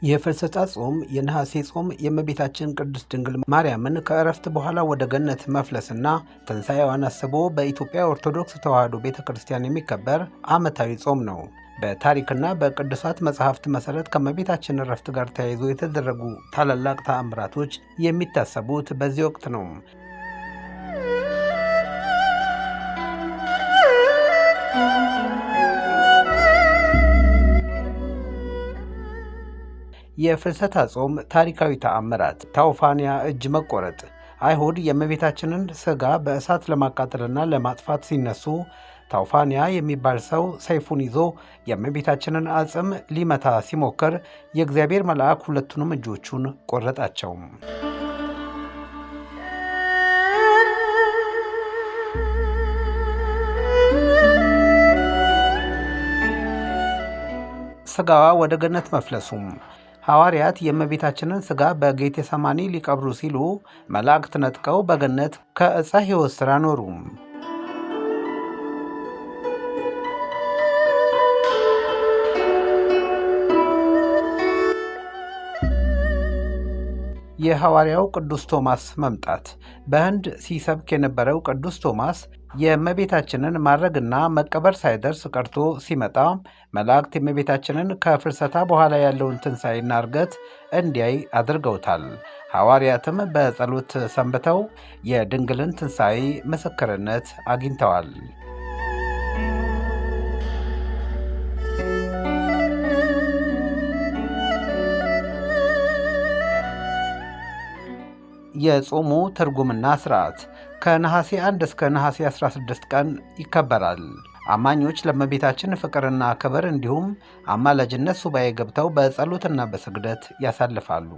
የፍልሰታ ጾም የነሐሴ ጾም የእመቤታችን ቅድስት ድንግል ማርያምን ከእረፍት በኋላ ወደ ገነት መፍለስና ትንሣኤዋን አስቦ በኢትዮጵያ ኦርቶዶክስ ተዋሕዶ ቤተክርስቲያን የሚከበር ዓመታዊ ጾም ነው። በታሪክና በቅዱሳት መጻሕፍት መሠረት ከእመቤታችን እረፍት ጋር ተያይዞ የተደረጉ ታላላቅ ተአምራቶች የሚታሰቡት በዚህ ወቅት ነው። የፍልሰታ ጾም ታሪካዊ ተአምራት። ታውፋንያ እጅ መቆረጥ። አይሁድ የእመቤታችንን ሥጋ በእሳት ለማቃጠልና ለማጥፋት ሲነሱ ታውፋንያ የሚባል ሰው ሰይፉን ይዞ የእመቤታችንን አጽም ሊመታ ሲሞክር የእግዚአብሔር መልአክ ሁለቱንም እጆቹን ቆረጣቸው። ሥጋዋ ወደ ገነት መፍለሱም። ሐዋርያት የእመቤታችንን ሥጋ በጌቴሰማኒ ሊቀብሩ ሲሉ መላእክት ነጥቀው በገነት ከዕፀ ሕይወት ሥር አኖሩ። የሐዋርያው ቅዱስ ቶማስ መምጣት። በህንድ ሲሰብክ የነበረው ቅዱስ ቶማስ የእመቤታችንን ማረግና መቀበር ሳይደርስ ቀርቶ ሲመጣ መላእክት የእመቤታችንን ከፍልሰታ በኋላ ያለውን ትንሣኤና ዕርገት እንዲያይ አድርገውታል። ሐዋርያትም በጸሎት ሰንብተው የድንግልን ትንሣኤ ምስክርነት አግኝተዋል። የጾሙ ትርጉምና ሥርዓት ከነሐሴ 1 እስከ ነሐሴ 16 ቀን ይከበራል። አማኞች ለእመቤታችን ፍቅርና ክብር እንዲሁም አማላጅነት ሱባኤ ገብተው በጸሎትና በስግደት ያሳልፋሉ።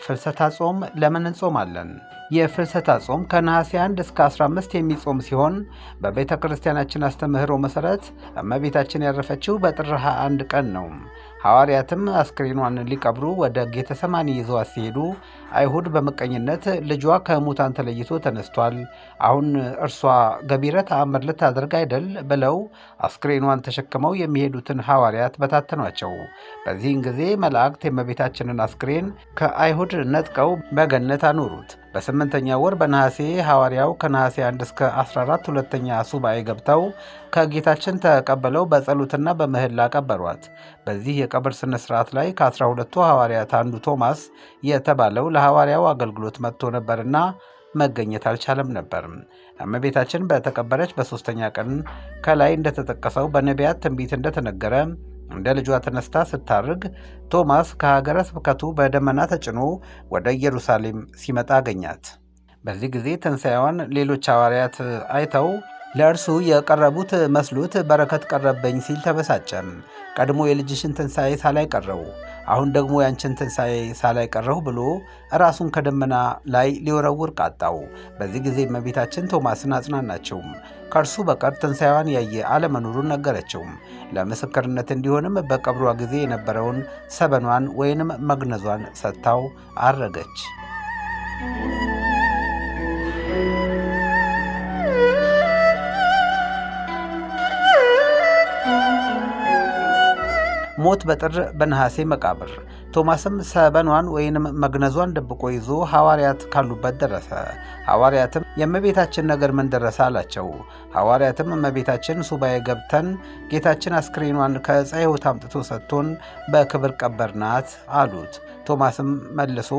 ፍልሰታ ጾም ለምን እንጾማለን? የፍልሰታ ጾም ከነሐሴ 1 እስከ 15 የሚጾም ሲሆን በቤተ ክርስቲያናችን አስተምህሮ መሠረት እመቤታችን ያረፈችው በጥር 21 ቀን ነው። ሐዋርያትም አስክሬኗን ሊቀብሩ ወደ ጌተሰማኒ ይዘዋት ሲሄዱ አይሁድ በምቀኝነት ልጇ ከሙታን ተለይቶ ተነስቷል፣ አሁን እርሷ ገቢረ ተአምር ልታደርግ አይደል ብለው አስክሬኗን ተሸክመው የሚሄዱትን ሐዋርያት በታተኗቸው። በዚህን ጊዜ መላእክት የእመቤታችንን አስክሬን ከአይሁድ ነጥቀው በገነት አኖሩት። በ8ኛ ወር በነሐሴ ሐዋርያው ከነሐሴ 1 እስከ 14 ሁለተኛ ሱባኤ ገብተው ከጌታችን ተቀበለው በጸሎትና በምህላ ቀበሯት። በዚህ የቀብር ሥነ ሥርዓት ላይ ከ12ቱ ሐዋርያት አንዱ ቶማስ የተባለው ለሐዋርያው አገልግሎት መጥቶ ነበርና መገኘት አልቻለም ነበር። እመቤታችን በተቀበረች በ3ኛ ቀን ከላይ እንደተጠቀሰው በነቢያት ትንቢት እንደተነገረ እንደ ልጇ ተነስታ ስታርግ ቶማስ ከሀገረ ስብከቱ በደመና ተጭኖ ወደ ኢየሩሳሌም ሲመጣ አገኛት። በዚህ ጊዜ ትንሣኤዋን ሌሎች ሐዋርያት አይተው ለእርሱ የቀረቡት መስሎት በረከት ቀረበኝ ሲል ተበሳጨ። ቀድሞ የልጅሽን ትንሣኤ ሳላይ ቀረው፣ አሁን ደግሞ ያንቺን ትንሣኤ ሳላይ ቀረሁ ብሎ ራሱን ከደመና ላይ ሊወረውር ቃጣው። በዚህ ጊዜ እመቤታችን ቶማስን አጽናናቸው። ከእርሱ በቀር ትንሣኤዋን ያየ አለመኖሩን ነገረችው። ለምስክርነት እንዲሆንም በቀብሯ ጊዜ የነበረውን ሰበኗን ወይንም መግነዟን ሰጥታው አረገች። ሞት በጥር በነሐሴ መቃብር። ቶማስም ሰበኗን ወይንም መግነዟን ደብቆ ይዞ ሐዋርያት ካሉበት ደረሰ። ሐዋርያትም የእመቤታችን ነገር ምን ደረሰ አላቸው። ሐዋርያትም እመቤታችን ሱባኤ ገብተን ጌታችን አስክሬኗን ከዕፀ ሕይወት አምጥቶ ሰጥቶን በክብር ቀበርናት አሉት። ቶማስም መልሶ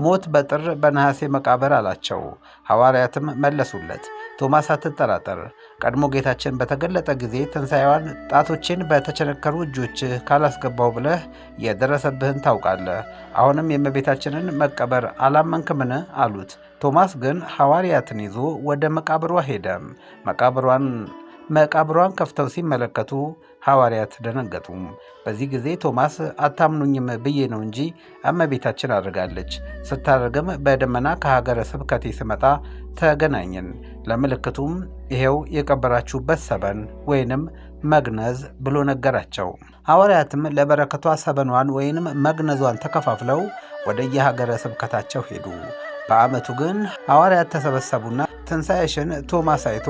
ሞት በጥር በነሐሴ መቃብር አላቸው። ሐዋርያትም መለሱለት፣ ቶማስ አትጠራጠር፣ ቀድሞ ጌታችን በተገለጠ ጊዜ ትንሣኤዋን ጣቶችን በተቸነከሩ እጆችህ ካላስገባው ብለህ የደረሰብህን ታውቃለህ። አሁንም የእመቤታችንን መቀበር አላመንክምን አሉት። ቶማስ ግን ሐዋርያትን ይዞ ወደ መቃብሯ ሄደ። መቃብሯን ከፍተው ሲመለከቱ ሐዋርያት ደነገጡ። በዚህ ጊዜ ቶማስ አታምኑኝም ብዬ ነው እንጂ እመቤታችን አድርጋለች፣ ስታደርግም በደመና ከሀገረ ስብከቴ ስመጣ ተገናኘን፣ ለምልክቱም ይሄው የቀበራችሁበት ሰበን ወይንም መግነዝ ብሎ ነገራቸው። ሐዋርያትም ለበረከቷ ሰበኗን ወይንም መግነዟን ተከፋፍለው ወደ የሀገረ ስብከታቸው ሄዱ። በዓመቱ ግን ሐዋርያት ተሰበሰቡና ትንሣኤሽን ቶማስ አይቶ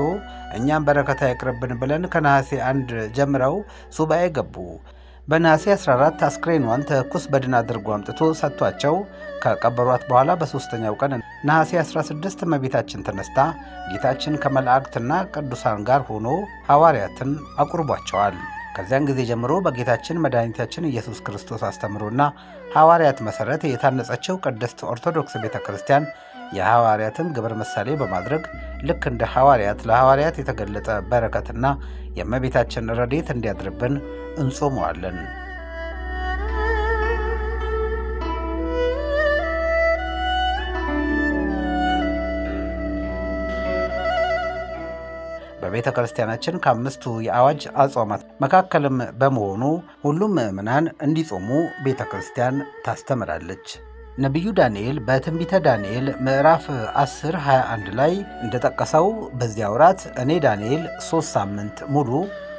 እኛም በረከታ ይቅርብን ብለን ከነሐሴ 1 ጀምረው ሱባኤ ገቡ። በነሐሴ 14 አስክሬኗን ትኩስ በድን አድርጎ አምጥቶ ሰጥቷቸው ከቀበሯት በኋላ በሦስተኛው ቀን ነሐሴ 16 እመቤታችን ተነስታ ጌታችን ከመላእክትና ቅዱሳን ጋር ሆኖ ሐዋርያትን አቁርቧቸዋል። ከዚያን ጊዜ ጀምሮ በጌታችን መድኃኒታችን ኢየሱስ ክርስቶስ አስተምሮና ሐዋርያት መሠረት የታነጸችው ቅድስት ኦርቶዶክስ ቤተ ክርስቲያን የሐዋርያትን ግብር ምሳሌ በማድረግ ልክ እንደ ሐዋርያት ለሐዋርያት የተገለጠ በረከትና የእመቤታችን ረድኤት እንዲያድርብን እንጾመዋለን። በቤተ ክርስቲያናችን ከአምስቱ የአዋጅ አጽዋማት መካከልም በመሆኑ ሁሉም ምዕመናን እንዲጾሙ ቤተ ክርስቲያን ታስተምራለች። ነቢዩ ዳንኤል በትንቢተ ዳንኤል ምዕራፍ 10:21 ላይ እንደጠቀሰው በዚያ ወራት እኔ ዳንኤል 3 ሳምንት ሙሉ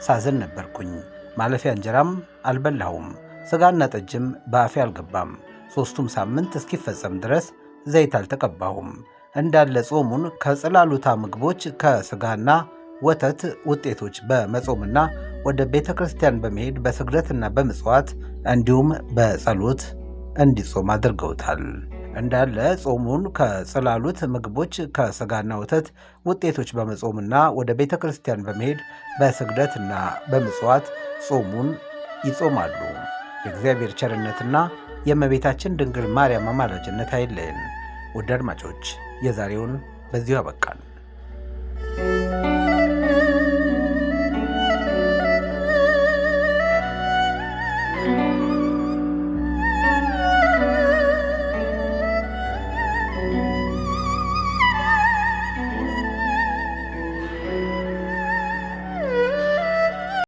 ሳዝን ነበርኩኝ። ማለፊያ እንጀራም አልበላሁም፣ ሥጋና ጠጅም በአፌ አልገባም። 3ቱም ሳምንት እስኪፈጸም ድረስ ዘይት አልተቀባሁም። እንዳለ ጾሙን ከጽላሉታ ምግቦች ከሥጋና ወተት ውጤቶች በመጾምና ወደ ቤተ ክርስቲያን በመሄድ በስግደትና በምጽዋት እንዲሁም በጸሎት እንዲጾም አድርገውታል። እንዳለ ጾሙን ከጽላሉት ምግቦች ከሥጋና ወተት ውጤቶች በመጾምና ወደ ቤተ ክርስቲያን በመሄድ በስግደትና በምጽዋት ጾሙን ይጾማሉ። የእግዚአብሔር ቸርነትና የእመቤታችን ድንግል ማርያም አማላጅነት አይለየን። ውድ አድማጮች፣ የዛሬውን በዚሁ አበቃን።